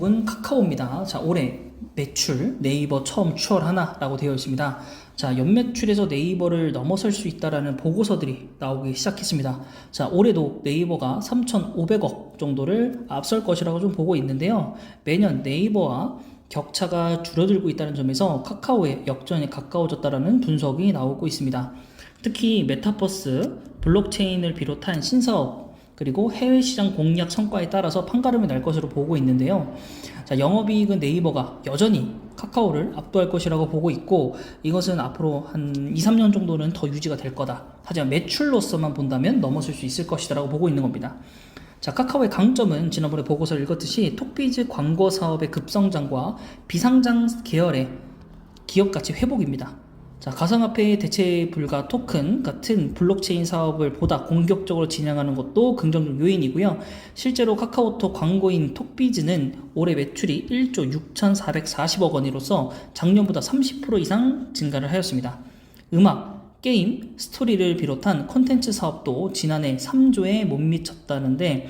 은 카카오입니다. 자, 올해 매출 네이버 처음 추월하나라고 되어 있습니다. 자, 연매출에서 네이버를 넘어설 수 있다라는 보고서들이 나오기 시작했습니다. 자, 올해도 네이버가 3,500억 정도를 앞설 것이라고 좀 보고 있는데요. 매년 네이버와 격차가 줄어들고 있다는 점에서 카카오의 역전에 가까워졌다라는 분석이 나오고 있습니다. 특히 메타버스, 블록체인을 비롯한 신사업, 그리고 해외 시장 공략 성과에 따라서 판가름이 날 것으로 보고 있는데요. 자, 영업이익은 네이버가 여전히 카카오를 압도할 것이라고 보고 있고, 이것은 앞으로 한 2, 3년 정도는 더 유지가 될 거다. 하지만 매출로서만 본다면 넘어설 수 있을 것이다라고 보고 있는 겁니다. 자, 카카오의 강점은 지난번에 보고서를 읽었듯이 톡비즈 광고 사업의 급성장과 비상장 계열의 기업 가치 회복입니다. 자, 가상화폐 대체 불가 토큰 같은 블록체인 사업을 보다 공격적으로 진행하는 것도 긍정적 요인이고요. 실제로 카카오톡 광고인 톡비즈는 올해 매출이 1조 6,440억 원으로서 작년보다 30% 이상 증가를 하였습니다. 음악, 게임, 스토리를 비롯한 콘텐츠 사업도 지난해 3조에 못 미쳤다는데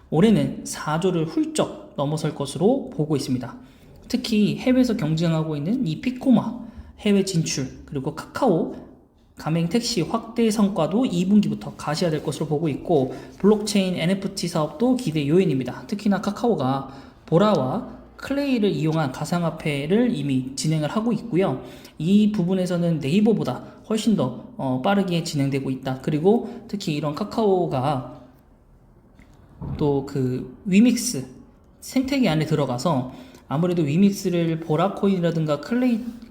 올해는 4조를 훌쩍 넘어설 것으로 보고 있습니다. 특히 해외에서 경쟁하고 있는 이 피코마 해외 진출, 그리고 카카오 가맹 택시 확대 성과도 2분기부터 가시화될 것으로 보고 있고, 블록체인 NFT 사업도 기대 요인입니다. 특히나 카카오가 보라와 클레이를 이용한 가상화폐를 이미 진행을 하고 있고요. 이 부분에서는 네이버보다 훨씬 더 빠르게 진행되고 있다. 그리고 특히 이런 카카오가 또 그 위믹스 생태계 안에 들어가서 아무래도 위믹스를 보라코인이라든가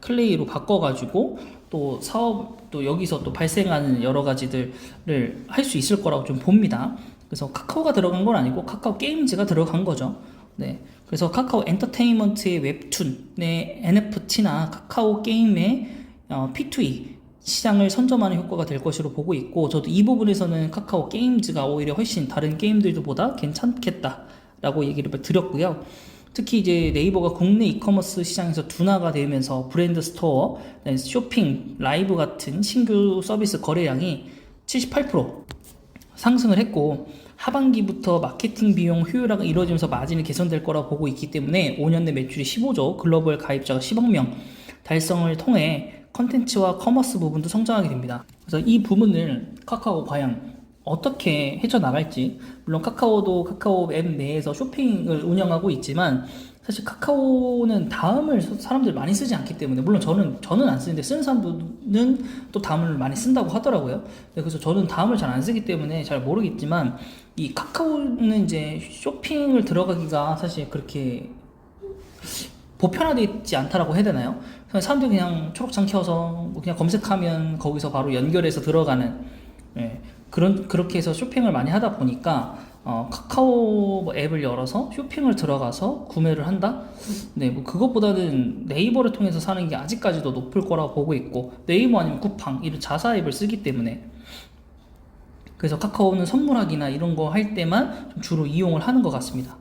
클레이로 바꿔가지고 또 사업, 또 여기서 또 발생하는 여러 가지들을 할 수 있을 거라고 좀 봅니다. 그래서 카카오가 들어간 건 아니고 카카오 게임즈가 들어간 거죠. 네. 그래서 카카오 엔터테인먼트의 웹툰의 NFT나 카카오 게임의 P2E 시장을 선점하는 효과가 될 것으로 보고 있고, 저도 이 부분에서는 카카오 게임즈가 오히려 훨씬 다른 게임들보다 괜찮겠다라고 얘기를 드렸고요. 특히 이제 네이버가 국내 이커머스 시장에서 둔화가 되면서 브랜드 스토어, 쇼핑, 라이브 같은 신규 서비스 거래량이 78% 상승을 했고, 하반기부터 마케팅 비용 효율화가 이루어지면서 마진이 개선될 거라고 보고 있기 때문에 5년 내 매출이 15조, 글로벌 가입자가 10억 명 달성을 통해 컨텐츠와 커머스 부분도 성장하게 됩니다. 그래서 이 부분을 카카오 과연 어떻게 헤쳐나갈지, 물론 카카오도 카카오 앱 내에서 쇼핑을 운영하고 있지만 사실 카카오는 다음을 사람들 많이 쓰지 않기 때문에, 물론 저는 안 쓰는데 쓰는 사람들은 또 다음을 많이 쓴다고 하더라고요. 그래서 저는 다음을 잘 안 쓰기 때문에 잘 모르겠지만, 이 카카오는 이제 쇼핑을 들어가기가 사실 그렇게 보편화되어 있지 않다라고 해야 되나요? 사람들이 그냥 초록창 켜서 그냥 검색하면 거기서 바로 연결해서 들어가는, 그렇게 해서 쇼핑을 많이 하다 보니까 카카오 앱을 열어서 쇼핑을 들어가서 구매를 한다? 네, 뭐 그것보다는 네이버를 통해서 사는 게 아직까지도 높을 거라고 보고 있고, 네이버 아니면 쿠팡 이런 자사 앱을 쓰기 때문에, 그래서 카카오는 선물하기나 이런 거 할 때만 좀 주로 이용을 하는 것 같습니다.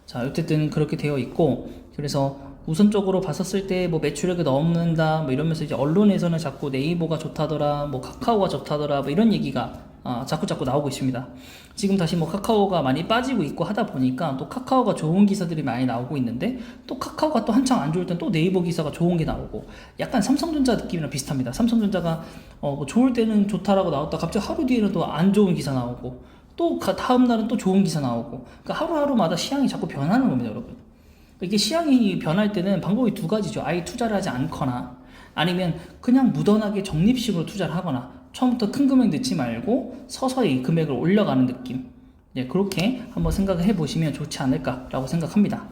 자, 어쨌든 그렇게 되어 있고, 그래서 우선적으로 봤었을 때 뭐 매출액이 넘는다 뭐 이러면서 이제 언론에서는 자꾸 네이버가 좋다더라, 뭐 카카오가 좋다더라, 뭐 이런 얘기가 자꾸 나오고 있습니다. 지금 다시 뭐 카카오가 많이 빠지고 있고 하다 보니까 또 카카오가 좋은 기사들이 많이 나오고 있는데, 또 카카오가 또 한창 안 좋을 땐 또 네이버 기사가 좋은 게 나오고, 약간 삼성전자 느낌이랑 비슷합니다. 삼성전자가 뭐 좋을 때는 좋다라고 나왔다 갑자기 하루 뒤에는 또 안 좋은 기사 나오고, 또 다음 날은 또 좋은 기사 나오고, 그러니까 하루하루마다 시향이 자꾸 변하는 겁니다, 여러분. 이게 시향이 변할 때는 방법이 두 가지죠. 아예 투자를 하지 않거나, 아니면 그냥 무던하게 적립식으로 투자를 하거나, 처음부터 큰 금액 넣지 말고 서서히 금액을 올려가는 느낌. 그렇게 한번 생각을 해보시면 좋지 않을까라고 생각합니다.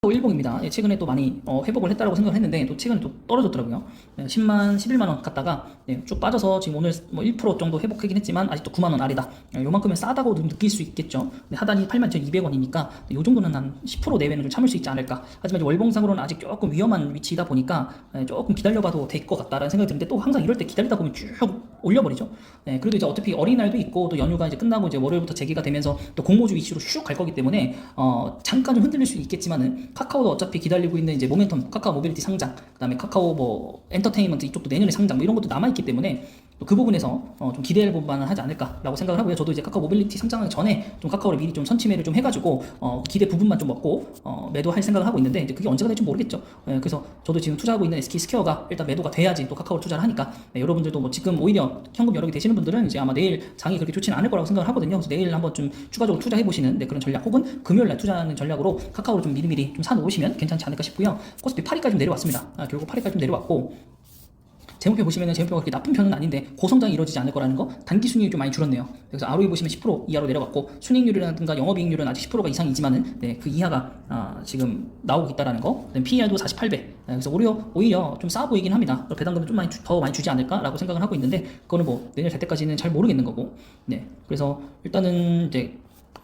일봉입니다. 최근에 또 많이 회복을 했다고 생각을 했는데, 또 최근에 또 떨어졌더라고요. 10만, 11만 원 갔다가 쭉 빠져서 지금 오늘 뭐 1% 정도 회복하긴 했지만 아직도 9만 원 아래다. 요만큼은 싸다고 느낄 수 있겠죠. 하단이 81,200원이니까 이 정도는 한 10% 내외는 좀 참을 수 있지 않을까. 하지만 월봉상으로는 아직 조금 위험한 위치이다 보니까 조금 기다려봐도 될 것 같다라는 생각이 드는데, 또 항상 이럴 때 기다리다 보면 쭉 올려버리죠. 그래도 이제 어차피 어린이날도 있고 또 연휴가 이제 끝나고 이제 월요일부터 재개가 되면서 또 공모주 위치로 쭉 갈 거기 때문에 잠깐 좀 흔들릴 수 있겠지만은, 카카오도 어차피 기다리고 있는 이제 모멘텀, 카카오 모빌리티 상장, 그 다음에 카카오 뭐 엔터테인먼트 이쪽도 내년에 상장, 뭐 이런 것도 남아있기 때문에, 그 부분에서 좀 기대할 부분만 하지 않을까라고 생각을 하고요. 저도 이제 카카오 모빌리티 상장하기 전에 좀 카카오를 미리 좀 선침해를 좀 해가지고 기대 부분만 좀 먹고 매도할 생각을 하고 있는데 이제 그게 언제가 될지 모르겠죠. 그래서 저도 지금 투자하고 있는 SK 스퀘어가 일단 매도가 돼야지 또 카카오를 투자를 하니까 여러분들도 뭐 지금 오히려 현금 여러 개 되시는 분들은 이제 아마 내일 장이 그렇게 좋지는 않을 거라고 생각을 하거든요. 그래서 내일 한번 좀 추가적으로 투자해 보시는 그런 전략 혹은 금요일날 투자하는 전략으로 카카오를 좀 미리미리 좀 사놓으시면 괜찮지 않을까 싶고요. 코스피 8위까지 좀 내려왔습니다. 결국 8위까지 좀 내려왔고 제목표 보시면은 제목표가 그렇게 나쁜 편은 아닌데 고성장이 이루어지지 않을 거라는 거, 단기 순이익이 좀 많이 줄었네요. 그래서 ROE 보시면 10% 이하로 내려갔고 순이익률이라든가 영업이익률은 아직 10%가 이상이지만은 그 이하가 지금 나오고 있다라는 거. PER도 48배. 그래서 오히려 좀 싸 보이긴 합니다. 배당금은 좀 더 많이 주지 않을까라고 생각을 하고 있는데 그거는 뭐 내년 될 때까지는 잘 모르겠는 거고. 그래서 일단은 이제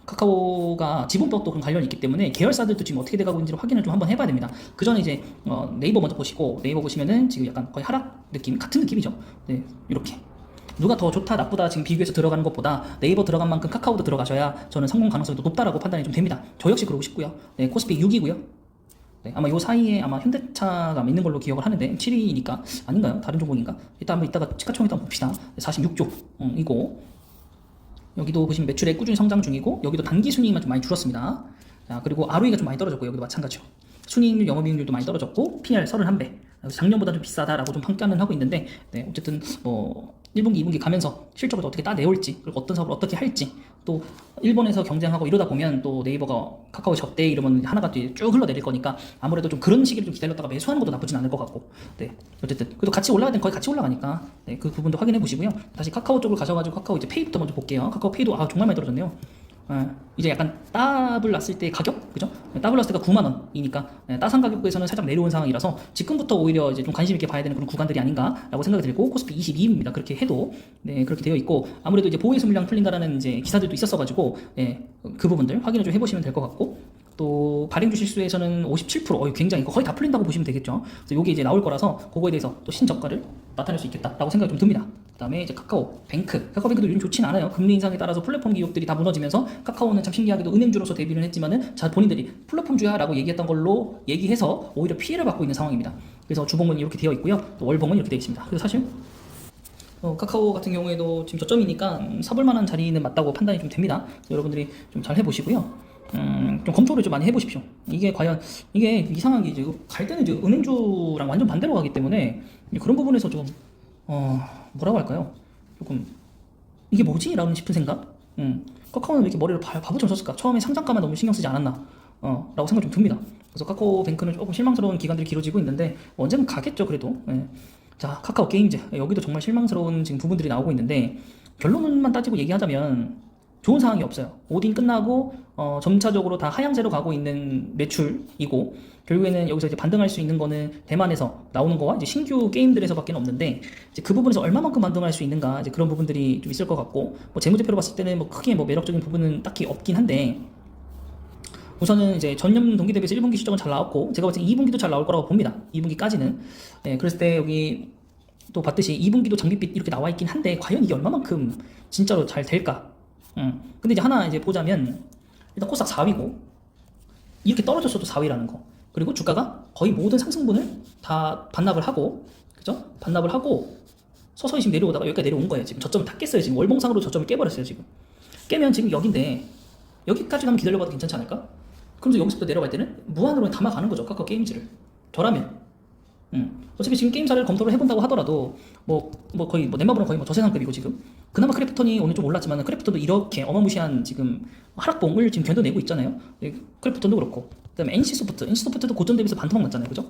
카카오가 지분법도 그런 관련이 있기 때문에 계열사들도 지금 어떻게 돼가고 있는지를 확인을 좀 한번 해봐야 됩니다. 그 전에 이제 네이버 먼저 보시고 네이버 보시면은 지금 약간 거의 하락 느낌 같은 느낌이죠. 이렇게 누가 더 좋다 나쁘다 지금 비교해서 들어가는 것보다 네이버 들어간 만큼 카카오도 들어가셔야 저는 성공 가능성이 더 높다라고 판단이 좀 됩니다. 저 역시 그러고 싶고요. 코스피 6이고요. 아마 요 사이에 아마 현대차가 있는 걸로 기억을 하는데 7위니까 아닌가요? 다른 종목인가? 이따가 시가총액 한번 봅시다. 46조 이고 여기도 보시면 매출액 꾸준히 성장 중이고 여기도 단기 순이익만 좀 많이 줄었습니다. 자, 그리고 ROE가 좀 많이 떨어졌고 여기도 마찬가지죠. 순이익률, 영업이익률도 많이 떨어졌고 PR 31배. 작년보다 좀 비싸다라고 좀 평가는 하고 있는데 어쨌든 뭐 1분기, 2분기 가면서 실적을 어떻게 따내올지 그리고 어떤 사업을 어떻게 할지 또 일본에서 경쟁하고 이러다 보면 또 네이버가 카카오 접대 이러면 하나가 쭉 흘러내릴 거니까 아무래도 좀 그런 시기를 좀 기다렸다가 매수하는 것도 나쁘진 않을 것 같고 어쨌든 그래도 같이 올라갈 땐 거의 같이 올라가니까 그 부분도 확인해 보시고요. 다시 카카오 쪽으로 가셔가지고 카카오 이제 페이부터 먼저 볼게요. 카카오 페이도 정말 많이 떨어졌네요. 이제 약간 따블 났을 때 가격, 그죠? 따블 났을 때가 9만원이니까 따상 가격에서는 살짝 내려온 상황이라서 지금부터 오히려 이제 좀 관심 있게 봐야 되는 그런 구간들이 아닌가라고 생각이 들고 코스피 22입니다. 그렇게 해도 그렇게 되어 있고 아무래도 이제 보호해수 물량 풀린다라는 이제 기사들도 있었어가지고 그 부분들 확인을 좀 해보시면 될 것 같고. 또 발행주 실수에서는 57% 굉장히 거의 다 풀린다고 보시면 되겠죠. 그래서 이게 이제 나올 거라서 그거에 대해서 또 신저가를 나타낼 수 있겠다라고 생각이 좀 듭니다. 그다음에 이제 카카오뱅크도 요즘 좋진 않아요. 금리 인상에 따라서 플랫폼 기업들이 다 무너지면서 카카오는 참 신기하게도 은행주로서 데뷔를 했지만은 본인들이 플랫폼주야라고 얘기했던 걸로 얘기해서 오히려 피해를 받고 있는 상황입니다. 그래서 주봉은 이렇게 되어 있고요. 또 월봉은 이렇게 되어 있습니다. 그래서 사실 카카오 같은 경우에도 지금 저점이니까 사볼 만한 자리는 맞다고 판단이 좀 됩니다. 여러분들이 좀 잘 해보시고요. 좀 검토를 좀 많이 해보십시오. 이게 과연 이게 이상한 게 이제 갈 때는 이제 은행주랑 완전 반대로 가기 때문에 그런 부분에서 좀 뭐라고 할까요? 조금 이게 뭐지? 라는 싶은 생각? 카카오는 왜 이렇게 머리를 바보처럼 썼을까? 처음에 상장가만 너무 신경 쓰지 않았나? 라고 생각 좀 듭니다. 그래서 카카오뱅크는 조금 실망스러운 기간들이 길어지고 있는데 언젠가 가겠죠, 그래도. 자, 카카오 게임즈 여기도 정말 실망스러운 지금 부분들이 나오고 있는데 결론만 따지고 얘기하자면 좋은 상황이 없어요. 오딘 끝나고 점차적으로 다 하향세로 가고 있는 매출이고 결국에는 여기서 이제 반등할 수 있는 거는 대만에서 나오는 거와 이제 신규 게임들에서밖에 없는데 이제 그 부분에서 얼마만큼 반등할 수 있는가 이제 그런 부분들이 좀 있을 것 같고 뭐 재무제표로 봤을 때는 뭐 크게 뭐 매력적인 부분은 딱히 없긴 한데 우선은 이제 전년 동기 대비해서 1분기 실적은 잘 나왔고 제가 봤을 때 2분기도 잘 나올 거라고 봅니다. 2분기까지는 그랬을 때 여기 또 봤듯이 2분기도 장밋빛 이렇게 나와 있긴 한데 과연 이게 얼마만큼 진짜로 잘 될까? 근데 이제 하나 이제 보자면 일단 코스닥 4위고 이렇게 떨어졌어도 4위라는 거 그리고 주가가 거의 모든 상승분을 다 반납을 하고 그죠? 반납을 하고 서서히 지금 내려오다가 여기까지 내려온 거예요. 지금 저점을 다 깼어요. 지금 월봉상으로 저점을 깨버렸어요. 지금 깨면 지금 여긴데 여기까지 가면 기다려봐도 괜찮지 않을까? 그러면서 여기서부터 내려갈 때는 무한으로 담아가는 거죠. 카카오 게임즈를 저라면 어차피 지금 게임사를 검토를 해본다고 하더라도 거의 넷마블은 거의 저세상급이고 지금 그나마 크래프톤이 오늘 좀 올랐지만 크래프톤도 이렇게 어마무시한 지금 하락봉을 지금 견뎌내고 있잖아요. 크래프톤도 그렇고 그다음에 NC소프트도 고점 대비해서 반토막 났잖아요, 그죠?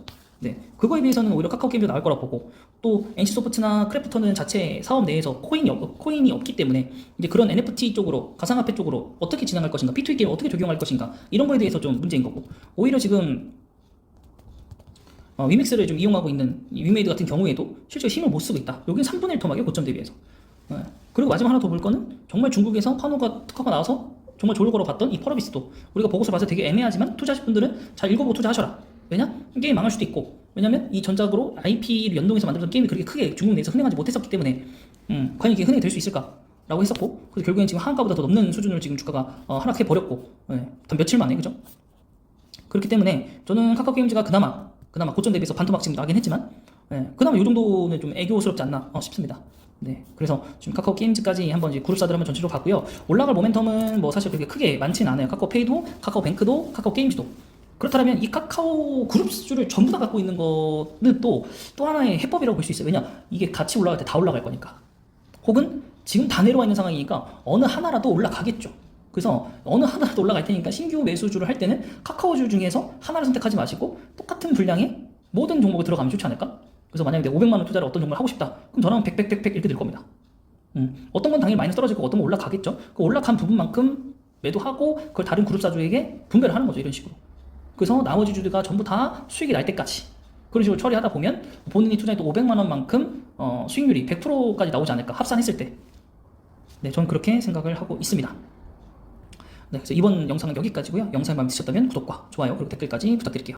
그거에 비해서는 오히려 카카오 게임도 나을 거라고 보고 또 NC소프트나 크래프톤은 자체 사업 내에서 코인이 없기 때문에 이제 그런 NFT 쪽으로 가상화폐 쪽으로 어떻게 진행할 것인가, P2E 게임 어떻게 적용할 것인가 이런 거에 대해서 좀 문제인 거고 오히려 지금 위믹스를 좀 이용하고 있는 위메이드 같은 경우에도 실제 힘을 못 쓰고 있다. 여기는 3분의 1 토막이에요, 고점 대비해서. 그리고 마지막 하나 더 볼 거는 정말 중국에서 특허가 나와서 정말 좋을 거로 봤던 이 펄어비스도 우리가 보고서 봐서 되게 애매하지만 투자하실 분들은 잘 읽어보고 투자하셔라. 왜냐? 게임 망할 수도 있고 왜냐면 이 전작으로 IP를 연동해서 만들어진 게임이 그렇게 크게 중국 내에서 흥행하지 못했었기 때문에 과연 이게 흥행이 될 수 있을까? 라고 했었고 그래서 결국엔 지금 하한가보다 더 넘는 수준으로 지금 주가가 하락해버렸고 단 며칠 만에 그죠? 그렇기 때문에 저는 카카오 게임즈가 그나마 고점 대비해서 반토막 지금 나긴 했지만 예, 그나마 이 정도는 좀 애교스럽지 않나 싶습니다. 네, 그래서 지금 카카오 게임즈까지 한번 이제 그룹사들 한번 전체적으로 봤고요. 올라갈 모멘텀은 뭐 사실 그렇게 크게 많지는 않아요. 카카오페이도, 카카오뱅크도, 카카오 게임즈도. 그렇다면 이 카카오 그룹주를 전부 다 갖고 있는 거는 또 하나의 해법이라고 볼 수 있어요. 왜냐, 이게 같이 올라갈 때 다 올라갈 거니까. 혹은 지금 다 내려와 있는 상황이니까 어느 하나라도 올라가겠죠. 그래서 어느 하나라도 올라갈 테니까 신규 매수주를 할 때는 카카오주 중에서 하나를 선택하지 마시고 똑같은 분량의 모든 종목에 들어가면 좋지 않을까? 그래서 만약에 내가 500만 원 투자를 어떤 종목을 하고 싶다. 그럼 저는 100, 100, 100, 100 이렇게 될 겁니다. 어떤 건 당연히 마이너스 떨어지고 어떤 건 올라가겠죠. 그 올라간 부분만큼 매도하고 그걸 다른 그룹사주에게 분배를 하는 거죠. 이런 식으로. 그래서 나머지 주주가 전부 다 수익이 날 때까지 그런 식으로 처리하다 보면 본인이 투자했던 500만 원만큼 수익률이 100%까지 나오지 않을까. 합산했을 때. 네, 저는 그렇게 생각을 하고 있습니다. 네, 그래서 이번 영상은 여기까지고요. 영상이 마음에 드셨다면 구독과 좋아요 그리고 댓글까지 부탁드릴게요.